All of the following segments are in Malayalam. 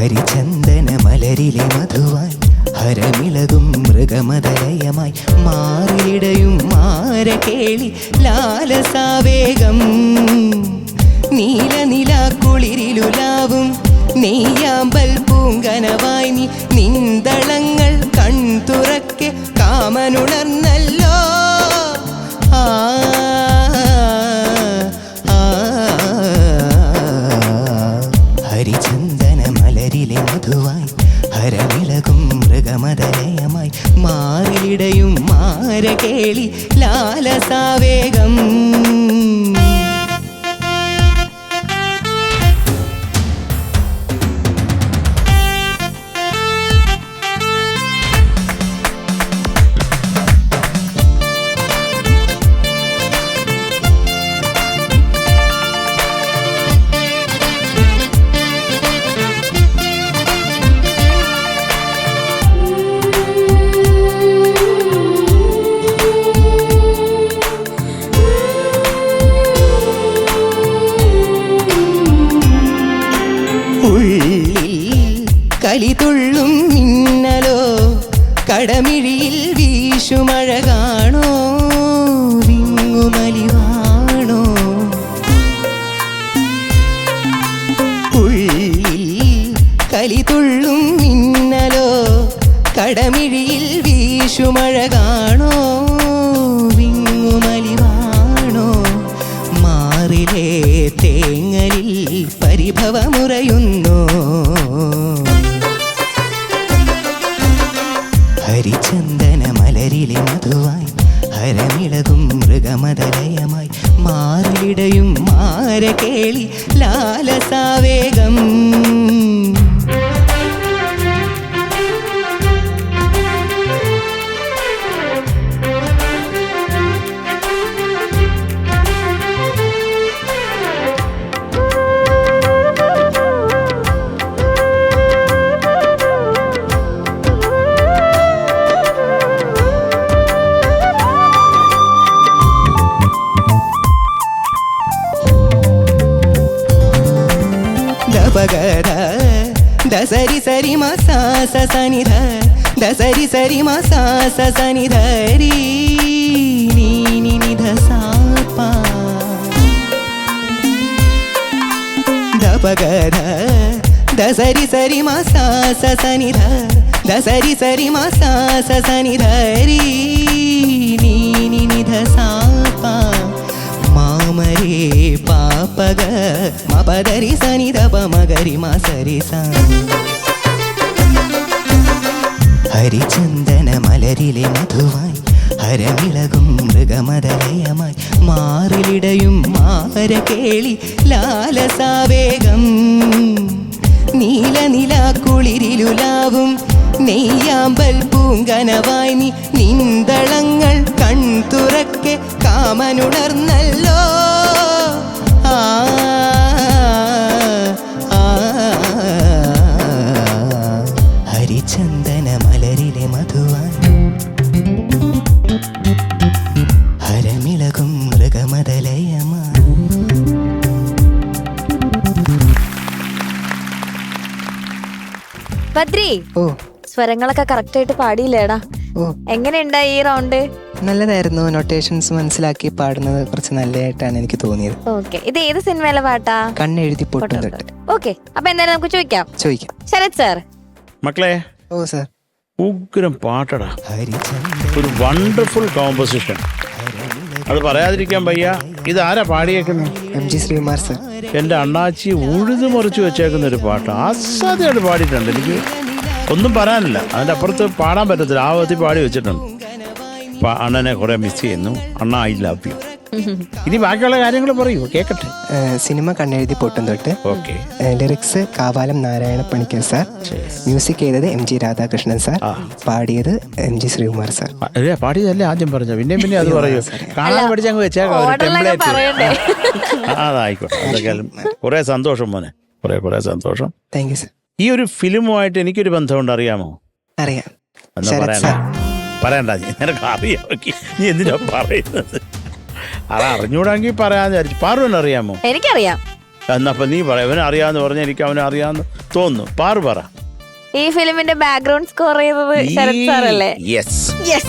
ഹരിചന്ദന മലരിലെ മധുവായി ഹരമിളകും മൃഗമതലയമായി മാറിയിടയും മാര കേളി ലാലസാവേഗം നീല നില കുളിരിലുലാവും നെയ്യാമ്പൽ പൂങ്കനവായി നീ നിന്തളങ്ങൾ കൺതുറക്കെ കാമനുണർന്നല്ലോ ഹരിചന്ദന മലരിലെ മധുവായി ഹരമിളകും മൃഗമതലയമായി മാറിയിടയും മാര കേളി ലാലസാവേഗം കലിതുള്ളും മിന്നലോ കടമിഴിയിൽ വീശുമഴ കാണോ വിങ്ങുമലിവാണോ ഉള്ളിൽ കലിതുള്ളും മിന്നലോ കടമിഴിയിൽ വീശുമഴ കാണോ വിങ്ങുമലിവാണോ മാറിലേ തേങ്ങലിൽ പരിഭവമുറയുന്നോ ഹരിചന്ദന മലരിലെ മധുവായി ഹരമിളകും മൃഗമതലയമായി മാറിയിടയും മാര കേളി ലാലസാവേഗം പഗധ ദസരി സരി മസാസ സനിധ ദസരി സരി മസാസ സനിധരി നീനി നിധ സാപ ദപഗധ ദസരി സരി മസാസ സനിധ ദസരി സരി മസാസ സനിധരി നീനി നിധ സാപ മാമരേ പാപഗ മപദരി സനിധ പമഗരി മസരി സ ഹരിചന്ദന മലരിലെ മധുവായി ഹരമിളകും മൃഗമതലയമായി മാറിലിടയും മാര കേളി ലാലസാവേഗം നീല നില കുളിരിലുലാവും നെയ്യാമ്പൽ പൂങ്കനവായി നീ നിന്തളങ്ങൾ കൺതുറക്കെ കാമനുണർന്നല്ലോ ഹരിചന്ദന മലരിലെ മധുവായി ഹരമിളകും മൃഗമതലയമായി ബദ്രി, സ്വരങ്ങളൊക്കെ കറക്റ്റ് ആയിട്ട് പാടിയില്ലേടാ? എങ്ങനെയുണ്ടായി ഈ റൗണ്ട്? നല്ലതായിരുന്നു. നൊട്ടേഷൻസ് മനസ്സിലാക്കി പാടുന്നത് കുറച്ച് നല്ലതായിട്ടാണ് എനിക്ക് തോന്നിയത്. ഓക്കെ, ഇത് ഏത് സിനിമയിലെ പാട്ടാ? കണ്ണെഴുതി പൊട്ടും തൊട്ട്. ഓക്കെ, അപ്പൊ എന്തായാലും നമുക്ക് ചോദിക്കാം. ശരത് സാർ. മക്കളെ, ഓ സാർ, ഉഗ്രം പാട്ടടാ, ഒരു വണ്ടർഫുൾ കോമ്പോസിഷൻ. അത് പറയാതിരിക്കാൻ വയ്യ. ഇത് ആരാ പാടിയേക്കുന്നത്? MG Sreekumar sir. എൻ്റെ അണ്ണാച്ചി ഉഴുതു മുറിച്ച് വെച്ചേക്കുന്ന ഒരു പാട്ട് അസാധ്യമായിട്ട് പാടിയിട്ടുണ്ട്. എനിക്ക് ഒന്നും പറയാനില്ല, അതിൻ്റെ അപ്പുറത്ത് പാടാൻ പറ്റത്തില്ല. ആ വിധത്തിൽ പാടി വെച്ചിട്ടുണ്ട്. അണ്ണനെ കുറെ മിസ് ചെയ്യുന്നു. അണ്ണ ഐ ലവ് യു. ഇനി ബാക്കിയുള്ള കാര്യങ്ങൾ പറയൂ, കേക്കട്ടെ. സിനിമ കണ്ണെഴുതി പൊട്ടും തൊട്ട്. Okay. Lyrics Kavalam Narayana Panicker sir. Music ചെയ്തത് MG രാധാകൃഷ്ണൻ സാർ. പാടിയത് MG ശ്രീകുമാർ സാർ. പാടിയതല്ലേ ആദ്യം പറഞ്ഞു, പിന്നെ പിന്നെ അത് പറയൂ. കാണാൻ പഠിച്ചങ്ങ് വെച്ചേക്കാം. അതായിക്കോട്ടെ. അതൊക്കെ കുറെ സന്തോഷം മോനെ, കുറെ സന്തോഷം. Thank you sir. ഈ ഒരു ഫിലിമുമായിട്ട് എനിക്കൊരു ബന്ധമുണ്ട്, അറിയാമോ? അറിയാം. പറയണ്ട, നിനക്ക് അറിയാം. നീ എന്തിനാ പറയുന്നത്? അത് അറിഞ്ഞൂടാങ്കിൽ പറയാന്ന് വിചാരിച്ചു. പാറുവിന് അറിയാമോ? എനിക്കറിയാം. എന്നപ്പോ നീ പറ, അവനെ അറിയാന്ന് പറഞ്ഞാൽ എനിക്ക് അവനെ അറിയാന്ന് തോന്നുന്നു. പാറു പറ. ഈ ഫിലിമിന്റെ ബാക്ക്ഗ്രൗണ്ട് സ്കോർ ചെയ്തത് ശരത് സാറല്ലേ? Yes,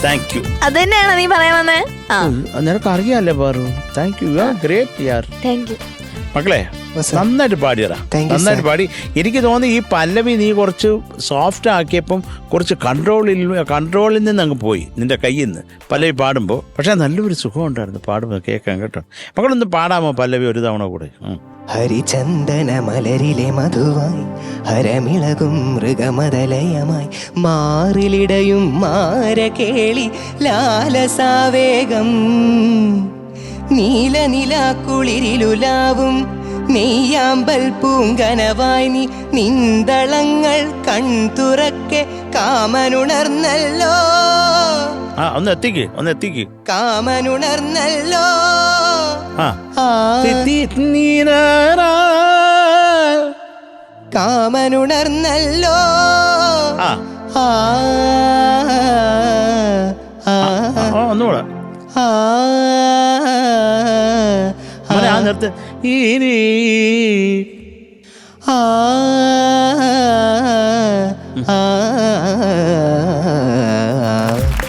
thank you. അത് തന്നെയാണോ നീ പറയാൻ വന്നേ? നിനക്ക് അറിയാല്ലേ പാറു? താങ്ക് യു, ഗ്രേറ്റ് യാർ. താങ്ക് യു മക്കളെ. നന്നായിട്ട് പാടിയറാ, നന്നായിട്ട് പാടി. എനിക്ക് തോന്നി ഈ പല്ലവി നീ കുറച്ച് സോഫ്റ്റ് ആക്കിയപ്പം കുറച്ച് കൺട്രോളിൽ നിന്ന് അങ്ങ് പോയി നിന്റെ കയ്യിൽ നിന്ന് പല്ലവി പാടുമ്പോൾ. പക്ഷെ നല്ലൊരു സുഖം ഉണ്ടായിരുന്നു പാടുമ്പോൾ കേൾക്കാൻ കേട്ടോ. മക്കളൊന്ന് പാടാമോ പല്ലവി ഒരു തവണ കൂടെ? ഹരിചന്ദന മലരിലെ മധുവായി ഹരമിളകും മൃഗമതലയമായി മാറിലിടയും മാരകേളി ലാലസാവേഗം നീലനിലാക്കുളിരിലുലാവും നെയ്യാമ്പൽ പൂങ്കനവായി നീ നിന്തളങ്ങൾ കൺതുറക്കെ കാമനുണർന്നല്ലോ. ഒന്ന് എത്തിക്ക് കാമനുണർന്നല്ലോ. കാമനുണർന്നല്ലോ. ഒന്നുകൂടെ നിർത്ത്.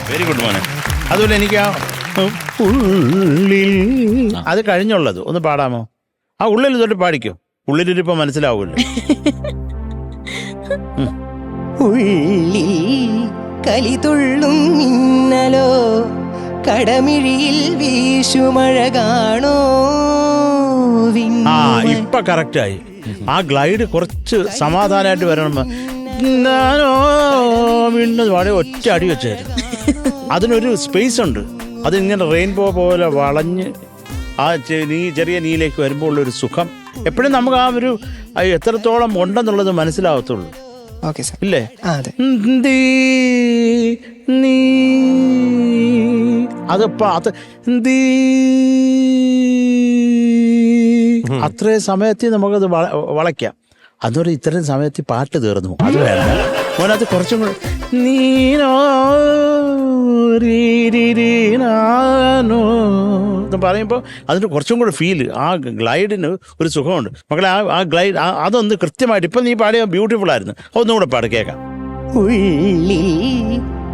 വെരി ഗുഡ് മോനെ. അതുപോലെ എനിക്ക് ആ ഉള്ളിൽ അത് കഴിഞ്ഞുള്ളത് ഒന്ന് പാടാമോ? ആ ഉള്ളിൽ തൊട്ട് പാടിക്കോ. ഉള്ളിലിരിപ്പോ മനസ്സിലാവൂല്ലോ. ഉള്ളിൽ കലിതുള്ളും മിന്നലോ കടമിഴിയിൽ വീശുമഴ കാണോ. ഇപ്പൊ കറക്റ്റായി. ആ ഗ്ലൈഡ് കുറച്ച് സമാധാനമായിട്ട് വരണം. വീണ്ടും വളരെ ഒറ്റ അടി വെച്ചായിരുന്നു. അതിനൊരു സ്പേസ് ഉണ്ട്. അതിങ്ങനെ റെയിൻബോ പോലെ വളഞ്ഞ് ആ ചെറിയ നീലേക്ക് വരുമ്പോൾ ഉള്ളൊരു സുഖം എപ്പോഴും നമുക്ക് ആ ഒരു എത്രത്തോളം ഉണ്ടെന്നുള്ളത് മനസ്സിലാവത്തുള്ളൂ. ഇല്ലേ? അതിപ്പോ അത്രയും സമയത്ത് നമുക്കത് വളയ്ക്കാം. അതുപോലെ ഇത്രയും സമയത്ത് പാട്ട് തീർന്നു. അത് വേണം മോനത് കുറച്ചും കൂടെ നീനോ എന്ന് പറയുമ്പോൾ അതിന് കുറച്ചും കൂടെ ഫീല്, ആ ഗ്ലൈഡിന് ഒരു സുഖമുണ്ട് മക്കളെ. ആ ഗ്ലൈഡ് അതൊന്ന് കൃത്യമായിട്ട് ഇപ്പം നീ പാടിയ ബ്യൂട്ടിഫുൾ ആയിരുന്നു. ഒന്നും കൂടെ പാട് കേൾക്കാം. ഉള്ളിൽ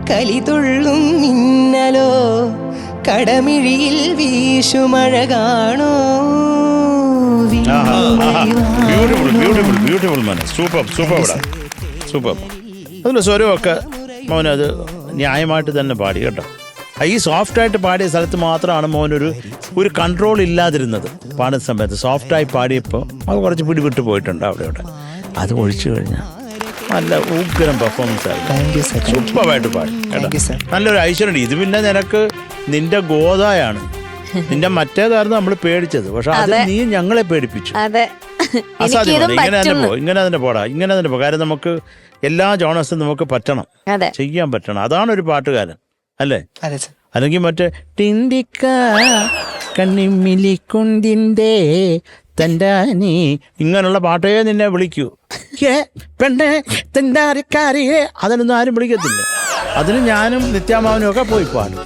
കലിതുള്ളും മിന്നലോ കടമിഴിയിൽ വീശുമഴ കാണോ. ബ്യൂട്ടിഫുൾ മോനെ. സൂപ്പർ. അതിൽ സ്വരമൊക്കെ മോനത് ന്യായമായിട്ട് തന്നെ പാടി കേട്ടോ. ഈ സോഫ്റ്റായിട്ട് പാടിയ സ്ഥലത്ത് മാത്രമാണ് മോനൊരു കൺട്രോൾ ഇല്ലാതിരുന്നത് പാടുന്ന സമയത്ത്. സോഫ്റ്റായി പാടിയപ്പോൾ അത് കുറച്ച് പിടിവിട്ട് പോയിട്ടുണ്ട് അവിടെ. അത് ഒഴിച്ചു കഴിഞ്ഞാൽ നല്ല ഉഗ്രം പെർഫോമൻസ് ആയിരുന്നു. സൂപ്പറായിട്ട് പാടി കേട്ടോ. നല്ലൊരു ഐശ്വര്യം. ഇത് പിന്നെ നിനക്ക് നിന്റെ ഗോതായാണ്. നിന്റെ മറ്റേതായിരുന്നു നമ്മൾ പേടിച്ചത്. പക്ഷെ അത് നീ ഞങ്ങളെ പേടിപ്പിച്ചു. അസാധ്യമാണ്. ഇങ്ങനെ തന്നെ പോടാ. കാര്യം നമുക്ക് എല്ലാ ജോണസും നമുക്ക് പറ്റണം, ചെയ്യാൻ പറ്റണം. അതാണ് ഒരു പാട്ടുകാരൻ അല്ലേ? അല്ലെങ്കിൽ മറ്റേ ടിണ്ടിക്ക കണ്ണിമിലിക്കുണ്ടിന്റെ തണ്ടാനി ഇങ്ങനെയുള്ള പാട്ടേ നിന്നെ വിളിക്കൂ. പെണ്ണെ തെണ്ടാരിക്കാരിയെ അതിനൊന്നും ആരും വിളിക്കത്തില്ല. അതിന് ഞാനും നിത്യാമാവനും ഒക്കെ പോയി പാടും.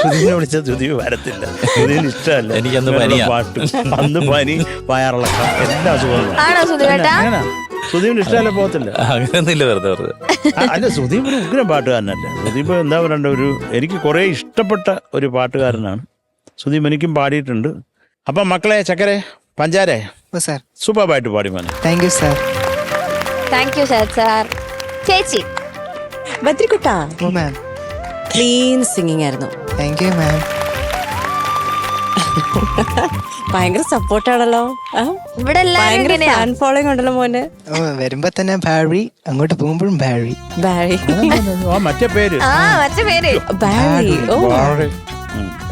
സുധീനെ വിളിച്ച സുധീവ് വരത്തില്ല. സുധീന് ഇഷ്ടമല്ല എനിക്കന്ന് പാട്ട്. അന്ന് പനി, വയറിളക്കം, എല്ലാ അസുഖങ്ങളും. സുധീപിന് ഇഷ്ടമല്ല, പോകത്തില്ല. അല്ല, സുധീപ് ഒരു ഉഗ്രം പാട്ടുകാരനല്ല. സുധീപ് എന്താ പറയണ്ട, എനിക്ക് കുറെ ഇഷ്ടപ്പെട്ട ഒരു പാട്ടുകാരനാണ് സുധീപ്. എനിക്കും പാടിയിട്ടുണ്ട്. അപ്പം മക്കളെ, ചക്കരെ, പഞ്ചാരെ, സൂപ്പറായിട്ട് പാടി മോനെ. Thank you sir. Thank you sir. ചേച്ചി ബദ്രിക്കുട്ടാ, ക്ലീൻ സിംഗിങ് ആയിരുന്നു. Thank you ma'am. ഭയങ്കര സപ്പോർട്ടാണല്ലോ. ഇവിടെ ഫാൻ ഫോളോയിങ് ഉണ്ടല്ലോ മോന്. വരുമ്പോ തന്നെ ബാരി, അങ്ങോട്ട് പോകുമ്പോഴും ബാരി. മറ്റേ പേര് ബാരി. ഓ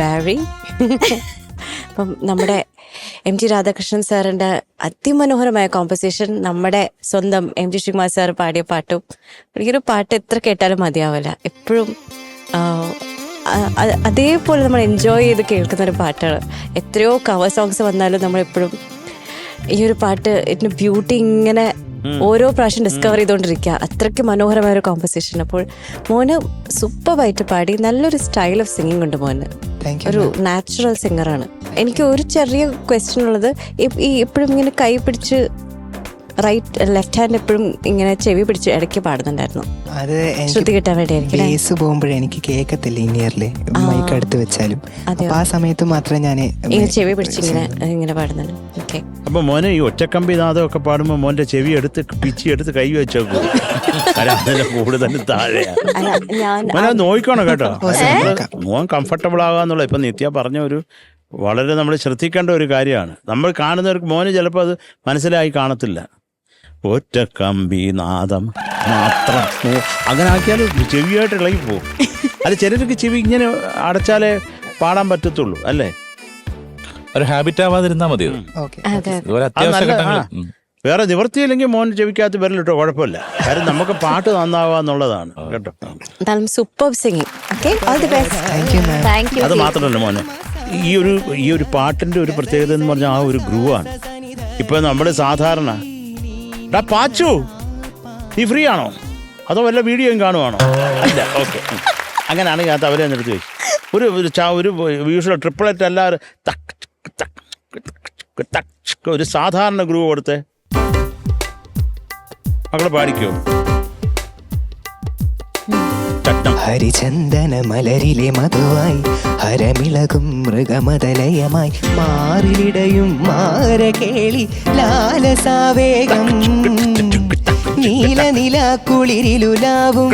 ബാരി. അപ്പം നമ്മുടെ എം ജി രാധാകൃഷ്ണൻ സാറിന്റെ അതിമനോഹരമായ കോമ്പോസിഷൻ, നമ്മുടെ സ്വന്തം എം ജി ശ്രീകുമാർ സാർ പാടിയ പാട്ടും. എനിക്കൊരു പാട്ട് എത്ര കേട്ടാലും മതിയാവില്ല. എപ്പോഴും അതേപോലെ നമ്മൾ എൻജോയ് ചെയ്ത് കേൾക്കുന്ന ഒരു പാട്ടാണ്. എത്രയോ കവർ സോങ്സ് വന്നാലും നമ്മളെപ്പോഴും ഈ ഒരു പാട്ട് ഇതിന്റെ ബ്യൂട്ടി ഇങ്ങനെ ഓരോ പ്രാവശ്യം ഡിസ്കവർ ചെയ്തുകൊണ്ടിരിക്കുക. അത്രയ്ക്ക് മനോഹരമായ ഒരു കോമ്പസിഷൻ. അപ്പോൾ മോന് സൂപ്പറായിട്ട് പാടി. നല്ലൊരു സ്റ്റൈൽ ഓഫ് സിംഗിങ് ഉണ്ട് മോന്. ഒരു നാച്ചുറൽ സിംഗറാണ്. എനിക്ക് ഒരു ചെറിയ ക്വസ്റ്റ്യൻ ഉള്ളത്, ഈ എപ്പോഴും ഇങ്ങനെ കൈ പിടിച്ച് ലെഫ്റ്റ് ഹാൻഡ് എപ്പോഴും ഇങ്ങനെ ചെവി പിടിച്ച് ഇടയ്ക്ക് പാടുന്നുണ്ടായിരുന്നു. അത് ശ്രുതി കിട്ടാൻ വേണ്ടിയായിരിക്കും. ബേസ് പോകുമ്പോഴേ എനിക്ക് കേൾക്കത്തില്ല ഇനിയറില് മൈക്ക് അടുത്ത് വെച്ചാലും. അപ്പൊ ആ സമയത്ത് മാത്രമേ ഞാൻ ഇങ്ങനെ ചെവി പിടിച്ച് ഇങ്ങനെ പാടുന്നുണ്ട്. ഓക്കെ. അപ്പൊ മോനെ ഈ ഒറ്റക്കമ്പി നാദമൊക്കെ പാടുമ്പോ മോന്റെ ചെവി എടുത്ത് പിച്ചി എടുത്ത് കൈ വെച്ചേക്കും. അതിന്റെ കൂടുതൽ താഴെയാ. മോനെ നോക്കണം കേട്ടോ. മോൻ കംഫർട്ടബിൾ ആകാന്നുള്ള ഇപ്പൊ നിത്യ പറഞ്ഞ ഒരു വളരെ നമ്മൾ ശ്രദ്ധിക്കേണ്ട ഒരു കാര്യമാണ്. നമ്മൾ കാണുന്നവർക്ക് മോന് ചിലപ്പോൾ അത് മനസ്സിലായി കാണത്തില്ല. ഒറ്റക്കമ്പി നാദം മാത്രം അങ്ങനെ ആക്കിയാൽ ചെവിയായിട്ട് ഇളകി പോകും. അത് ചിലർക്ക് ചെവി ഇങ്ങനെ അടച്ചാലേ പാടാൻ പറ്റത്തുള്ളൂ അല്ലേ? ഒരു ഹാബിറ്റ് ആവാതിരുന്നാ മതി. വേറെ നിവൃത്തിയില്ലെങ്കിൽ മോൻ ചെവിക്കകത്ത് വരലിട്ടോ കുഴപ്പമില്ല. കാര്യം നമുക്ക് പാട്ട് നന്നാവുക എന്നുള്ളതാണ് കേട്ടോ. Super singing. അത് മാത്രമല്ല മോനെ, ഈ ഒരു പാട്ടിന്റെ ഒരു പ്രത്യേകത എന്ന് പറഞ്ഞാൽ ആ ഒരു ഗ്രൂവാണ്. ഇപ്പൊ നമ്മൾ സാധാരണ പാച്ചു നീ ഫ്രീ ആണോ അതോ വല്ല വീഡിയോയും കാണുവാണോ? അല്ല, ഓക്കെ. അങ്ങനെയാണെങ്കിൽ അത് അവരെ നിർത്തി വെച്ചു ഒരു യൂഷ്വൽ ട്രിപ്പിളറ്റ് അല്ലാതെ ഒരു സാധാരണ ഗ്രൂവ് കൊടുത്തേ. മക്കളെ പാടിക്കോ. ഹരിചന്ദന മലരിലെ മധുവായി ഹരമിളകും മൃഗമതലയമായി മാറിലിടയും മാരകേളി ലാലസാവേഗം നീലനില കുളിരിലുലാവും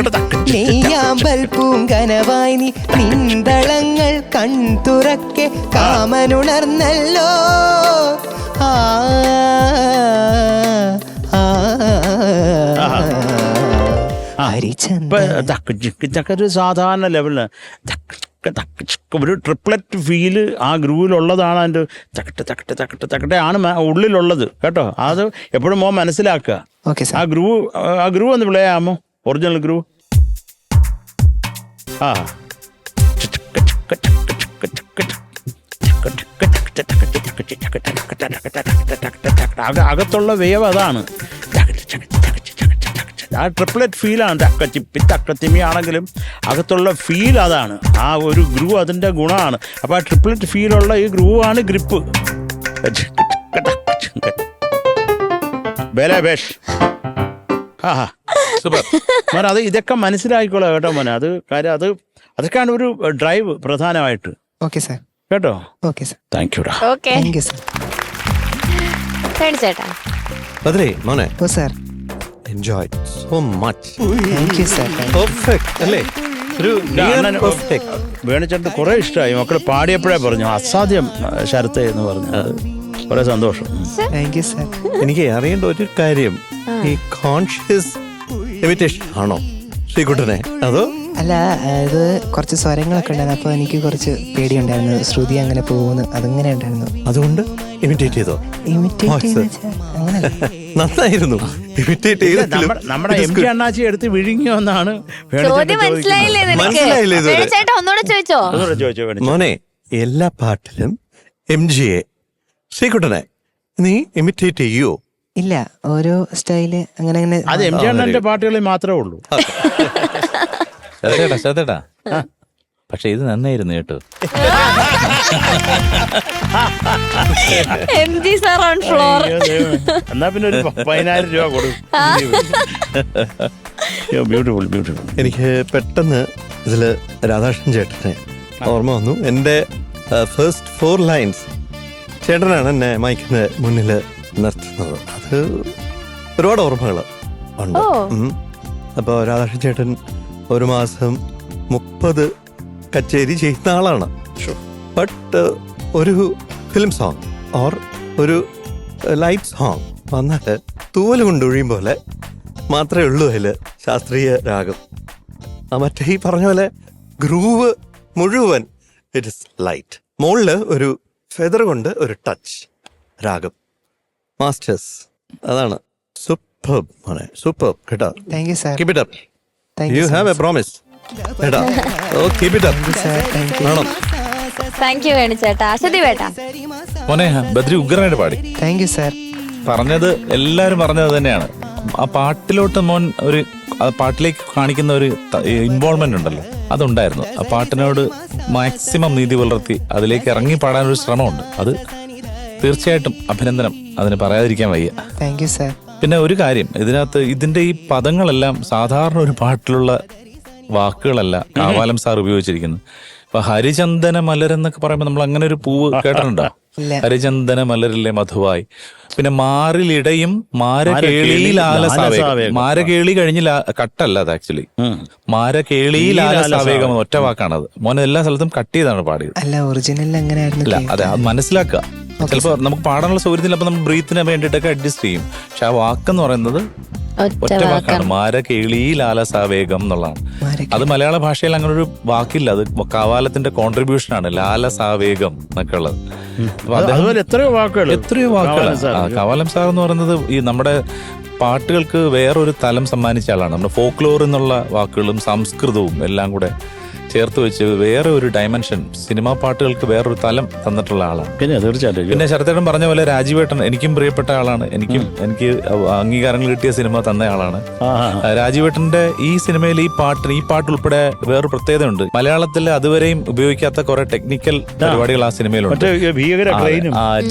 നെയ്യാമ്പൽ പൂങ്കനവായി നീ നിന്തളങ്ങൾ കൺതുറക്കെ കാമനുണർന്നല്ലോ. ആ ഒരു സാധാരണ ലെവലിന് ഒരു ട്രിപ്ലറ്റ് ഫീല് ആ ഗ്രൂവിലുള്ളതാണ്. അതിൻ്റെ ചക്കട്ടയാണ് ഉള്ളിലുള്ളത് കേട്ടോ. അത് എപ്പോഴും മോൻ മനസ്സിലാക്കുക. ആ ഗ്രൂവ് ഒന്ന് പ്ലേ ആമോ? Original groove. ആ അകത്തുള്ള വേവ് അതാണ്. ആ ട്രിപ്ലറ്റ് ഫീലാണ്. തക്കത്തിമി ആണെങ്കിലും അകത്തുള്ള ഫീൽ അതാണ്. ആ ഒരു ഗ്രൂവ് അതിൻ്റെ ഗുണമാണ്. അപ്പോൾ ആ ട്രിപ്ലറ്റ് ഫീലുള്ള ഈ ഗ്രൂവാണ് ഗ്രിപ്പ്. ബേലേബേഷ്. മോനെ അത് ഇതൊക്കെ മനസ്സിലായിക്കോളാം കേട്ടോ മോനെ. അത് കാര്യം അതൊക്കെയാണ് ഒരു ഡ്രൈവ് പ്രധാനമായിട്ട്. Okay sir. കേട്ടോ. Okay sir. താങ്ക് യുടാ. Thank you sir. ചേട്ടാ മോനെ. Oh sir. Enjoy so much. Thank you sir. Perfect അല്ലേ? ഒരു വേണിച്ചേട്ടൻ കുറെ ഇഷ്ടമായി. മക്കള് പാടിയപ്പോഴേ പറഞ്ഞു അസാധ്യം ശരത്ത് എന്ന് പറഞ്ഞു. കുറെ സന്തോഷം. Thank you sir. എനിക്ക് അറിയേണ്ട ഒരു കാര്യം, ഈ കോൺഷ്യസ് ഇമിറ്റേഷൻ ആണോ ശ്രീകുട്ടനെ അതോ? അല്ല, അത് കുറച്ച് സ്വരങ്ങളൊക്കെ ഉണ്ടായിരുന്നു. അപ്പോൾ എനിക്ക് കുറച്ച് പേടിയുണ്ടായിരുന്നു. ശ്രുതി അങ്ങനെ പോകുന്നു, അതങ്ങനെ ഉണ്ടായിരുന്നു. അതുകൊണ്ട് ഇമിറ്റേറ്റ് ചെയ്തോ? നന്നായിരുന്നു. ഇമിറ്റേറ്റ് നമ്മുടെ എം ജി അണ്ണാച്ചി എടുത്ത് വിഴുങ്ങിയോ എന്നാണ്. മോനെ, എല്ലാ പാട്ടിലും എം ജിയെ ശ്രീകുട്ടനെ നീ ഇമിറ്റേറ്റ് ചെയ്യോ? ഇല്ല, ഓരോ സ്റ്റൈല് അങ്ങനെ. അത് എം ജി അണ്ണന്റെ പാട്ടുകളിൽ മാത്രമേ ഉള്ളൂ. ശ്രദ്ധേട്ടാ പക്ഷെ ഇത് നന്നായിരുന്നു കേട്ടോ. എന്നാ പിന്നെ ഒരു 10,000 രൂപ കൊടുക്കും. ബ്യൂട്ടിഫുൾ. എനിക്ക് പെട്ടെന്ന് ഇതില് രാധാകൃഷ്ണൻ ചേട്ടനെ ഓർമ്മ വന്നു. എൻ്റെ ഫസ്റ്റ് 4 ലൈൻസ് ചേട്ടനാണ് എന്നെ മൈക്കിന് മുന്നിൽ നിർത്തുന്നത്. അത് ഒരുപാട് ഓർമ്മകൾ ഉണ്ട്. അപ്പോൾ രാധാകൃഷ്ണൻ ചേട്ടൻ ഒരു മാസം 30 കച്ചേരി ചെയ്യുന്ന ആളാണ്. ബട്ട് ഒരു ഫിലിം സോങ് ഓർ ഒരു ലൈറ്റ് സോങ് വന്നാൽ തൂവൽ കൊണ്ടൊഴിയും പോലെ മാത്രമേ ഉള്ളൂ അതിൽ ശാസ്ത്രീയ രാഗം. മറ്റേ ഈ പറഞ്ഞ പോലെ ഗ്രൂവ് മുഴുവൻ ഇറ്റ് ഇസ് ലൈറ്റ്. മുകളിൽ ഒരു ഫെദർ കൊണ്ട് ഒരു ടച്ച് രാഗം. മാസ്റ്റേഴ്സ് അതാണ്. സൂപ്പർ മോനെ, സൂപ്പർ കേട്ടോ. Thank you sir. Keep it up. You have a promise. കേട്ടോ. ഓ കീപ് ഇറ്റ് അപ്പ്. വേണം. താങ്ക് യു വേണു ചേട്ടാ. അശ്വതി വേട്ടാ. മോനെ ബദ്രി ഉഗ്രനായിട്ട് പാടി. Thank you sir. പറഞ്ഞത് എല്ലാവരും പറഞ്ഞത് തന്നെയാണ്. ആ പാട്ടിലോട്ട് മോൻ ഒരു ആ പാട്ടിലേക്ക് കാണിക്കുന്ന ഒരു ഇൻവോൾവ്മെന്റ് ഉണ്ടല്ലോ, അതുണ്ടായിരുന്നു. ആ പാട്ടിനോട് മാക്സിമം നീതി പുലർത്തി അതിലേക്ക് ഇറങ്ങി പാടാനൊരു ശ്രമമുണ്ട്. അത് തീർച്ചയായിട്ടും അഭിനന്ദനം, അതിന് പറയാതിരിക്കാൻ വയ്യ. Thank you sir. പിന്നെ ഒരു കാര്യം, ഇതിനകത്ത് ഇതിന്റെ ഈ പദങ്ങളെല്ലാം സാധാരണ ഒരു പാട്ടിലുള്ള വാക്കുകളല്ല കാവാലം സാർ ഉപയോഗിച്ചിരിക്കുന്നത്. ഇപ്പൊ ഹരിചന്ദന മലരെന്നൊക്കെ പറയുമ്പോൾ നമ്മൾ അങ്ങനെ ഒരു പൂവ് കേട്ടിട്ടുണ്ടോ? ഹരിചന്ദന മലരിലെ മധുവായി. പിന്നെ മാറിലിടയും മാരകേളിയിലാലസാവേഗം. മാരകേളി കഴിഞ്ഞ് കട്ടല്ല അത് ആക്ച്വലി. മാരകേളിയിലാലസാവേഗം ഒറ്റ വാക്കാണത്. മോനെ എല്ലാ സ്ഥലത്തും കട്ട് ചെയ്താണ് പാടിയത്. അല്ല, ഒറിജിനൽ അങ്ങനെ അല്ല, അതെ, അത് മനസ്സിലാക്കുക. ചിലപ്പോൾ നമുക്ക് പാടാനുള്ള സൗകര്യത്തിൽ അപ്പൊ നമ്മൾ ബ്രീത്തിന് വേണ്ടിയിട്ടൊക്കെ അഡ്ജസ്റ്റ് ചെയ്യും. പക്ഷെ ആ വാക്കെന്ന് പറയുന്നത് ഒറ്റ വാക്കാണ്. മാരകേളിയിലാലസാവേഗം എന്നുള്ളതാണ്. അത് മലയാള ഭാഷയിൽ അങ്ങനെ ഒരു വാക്കില്ല. അത് കാവാലത്തിന്റെ കോൺട്രിബ്യൂഷൻ ആണ്, ലാലസാവേഗം എന്നൊക്കെ ഉള്ളത്. എത്രയോ വാക്കുകൾ കാവാലം സാർ എന്ന് പറയുന്നത് ഈ നമ്മുടെ പാട്ടുകൾക്ക് വേറൊരു തലം സമ്മാനിച്ച ആളാണ്. നമ്മുടെ ഫോക്ലോർ എന്നുള്ള വാക്കുകളും സംസ്കൃതവും എല്ലാം കൂടെ ചേർത്ത് വെച്ച് വേറെ ഒരു ഡയമെൻഷൻ, സിനിമാ പാട്ടുകൾക്ക് വേറൊരു തലം തന്നിട്ടുള്ള ആളാണ്. പിന്നെ തീർച്ചയായിട്ടും പിന്നെ ശരത്തേട്ടൻ പറഞ്ഞ പോലെ രാജീവേട്ടൻ എനിക്ക് പ്രിയപ്പെട്ട ആളാണ്. എനിക്ക് അംഗീകാരങ്ങൾ കിട്ടിയ സിനിമ തന്ന ആളാണ് രാജീവേട്ടന്റെ. ഈ സിനിമയിൽ ഈ പാട്ട് ഉൾപ്പെടെ വേറൊരു പ്രത്യേകതയുണ്ട്. മലയാളത്തിൽ അതുവരെയും ഉപയോഗിക്കാത്ത കുറെ ടെക്നിക്കൽ പരിപാടികൾ ആ സിനിമയിലുണ്ട്.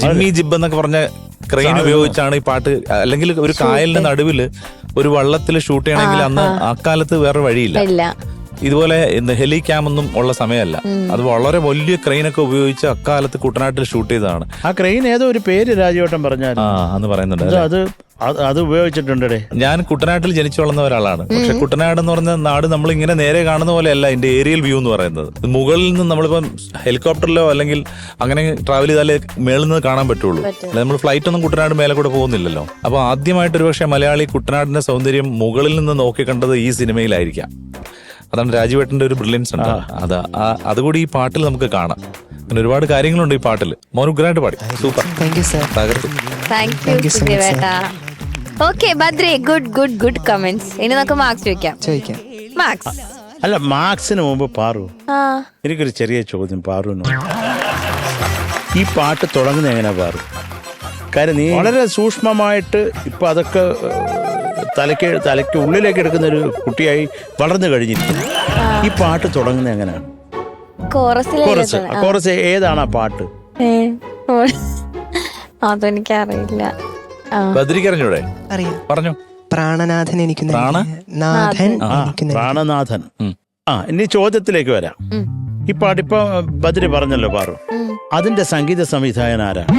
ജിമ്മി ജിബ് എന്നൊക്കെ പറഞ്ഞ ക്രെയിൻ ഉപയോഗിച്ചാണ് ഈ പാട്ട്. അല്ലെങ്കിൽ ഒരു കായലിന്റെ നടുവിൽ ഒരു വള്ളത്തിൽ ഷൂട്ട് ചെയ്യണമെങ്കിൽ അന്ന് അക്കാലത്ത് വേറെ വഴിയില്ല. ഇതുപോലെ ഹെലിക്യാം ഒന്നും ഉള്ള സമയമല്ല. അത് വളരെ വലിയ ക്രെയിനൊക്കെ ഉപയോഗിച്ച് അക്കാലത്ത് കുട്ടനാട്ടിൽ ഷൂട്ട് ചെയ്തതാണ്. ആ ക്രെയിൻ ഏതോ ഒരു പേര് രാജവട്ടം പറഞ്ഞാൽ അന്ന് പറയുന്നുണ്ട്. അത് ഉപയോഗിച്ചിട്ടുണ്ട്. ഞാൻ കുട്ടനാട്ടിൽ ജനിച്ചു വളർന്ന ഒരാളാണ്. പക്ഷെ കുട്ടനാട് എന്ന് പറഞ്ഞ നാട് നമ്മൾ ഇങ്ങനെ നേരെ കാണുന്ന പോലെയല്ല ഇതിന്റെ ഏരിയൽ വ്യൂ എന്ന് പറയുന്നത്. മുകളിൽ നിന്ന് നമ്മളിപ്പം ഹെലികോപ്റ്ററിലോ അല്ലെങ്കിൽ അങ്ങനെ ട്രാവൽ ചെയ്താലേ മേളിൽ നിന്ന് കാണാൻ പറ്റുള്ളൂ. നമ്മൾ ഫ്ലൈറ്റ് ഒന്നും കുട്ടനാട് മേലെ കൂടെ പോകുന്നില്ലല്ലോ. അപ്പൊ ആദ്യമായിട്ട് ഒരു പക്ഷേ മലയാളി കുട്ടനാടിന്റെ സൗന്ദര്യം മുകളിൽ നിന്ന് നോക്കി കണ്ടത് ഈ സിനിമയിലായിരിക്കാം. അതാണ് രാജീവേട്ടന്റെ ഒരു ബ്രില്യൻസ് ഉണ്ട്. അതുകൂടി ഈ പാട്ടിൽ നമുക്ക് കാണാം. അങ്ങനെ ഒരുപാട് കാര്യങ്ങളുണ്ട് ഈ പാട്ടിൽ. മോൻ ഉഗ്രായിട്ട് പാടി, super. Okay Badri, good comments. ഇനി നമുക്ക് മാർക്സ് ചോദിക്കാം. മാർക്സ് അല്ല, മാർക്സിന് മുമ്പ് പാറു, എനിക്കൊരു ചെറിയ ചോദ്യം. പാറുവിനോ, ഈ പാട്ട് തുടങ്ങുന്നത് എങ്ങനെയാ പാറു? കാര്യം നീ വളരെ സൂക്ഷ്മമായിട്ട് ഇപ്പൊ അതൊക്കെ തലയ്ക്ക് ഉള്ളിലേക്ക് എടുക്കുന്ന ഒരു കുട്ടിയായി വളർന്നു കഴിഞ്ഞിരിക്കുന്നു. ഈ പാട്ട് തുടങ്ങുന്നത് എങ്ങനെയാണ്? കോറസ് ഏതാണ് ആ പാട്ട്? അതെനിക്കറിയില്ല. ബദ്രിക്കറിഞ്ഞൂടെ? അറിയാം, പറഞ്ഞു. പ്രാണനാഥൻ എനിക്ക് പ്രാണനാഥൻ. ഇനി ചോദ്യത്തിലേക്ക് വരാം. ഈ പാട്ടിപ്പോ ബദ്രി പറഞ്ഞല്ലോ പാറു, അതിന്റെ സംഗീത സംവിധായകൻ ആരാണ്?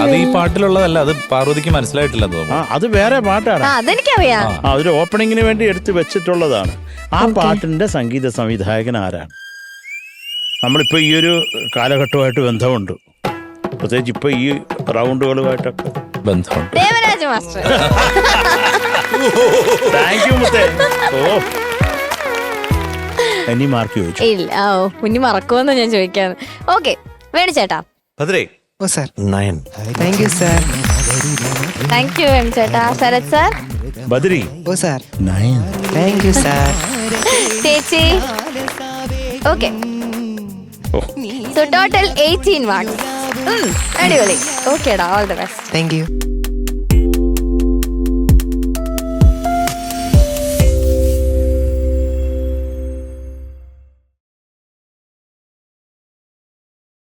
അത് ഈ പാട്ടിലുള്ളതല്ല, അത് പാർവതിക്ക് മനസ്സിലായിട്ടില്ലെന്ന് തോന്നുന്നു. അത് വേറെ പാട്ടാണ്. അതെനിക്കറിയാം. അതൊരു ഓപ്പണിങ്ങിന് വേണ്ടി എടുത്തു വെച്ചിട്ടുള്ളതാണ്. ആ പാട്ടിന്റെ സംഗീത സംവിധായകൻ ആരാണ്? നമ്മളിപ്പോ ഈ ഒരു കാലഘട്ടമായിട്ട് ബന്ധമുണ്ട്, പ്രത്യേകിച്ച് ഇപ്പൊ ഈ റൗണ്ടുകളുമായിട്ടൊക്കെ ബന്ധമുണ്ട്. ദേവരാജ മാസ്റ്റർ. താങ്ക് യു മുത്തേ. ഇനി മാർക്ക് ചോദിച്ചു. ഇല്ല, മുന്നി മറക്കുമെന്ന് ഞാൻ ചോദിക്കാന്ന്. ഓക്കെ, വേണു ചേട്ടാ. ബദ്രേ. Oh sir, 9. Thank you sir. Thank you Venu ചേട്ടാ. Sarath sir. Badri. Oh sir, 9. Thank you sir. ചേച്ചി. Okay, so total 18 marks. അടിപൊളി. ഓക്കേടാ, all the best. Thank U.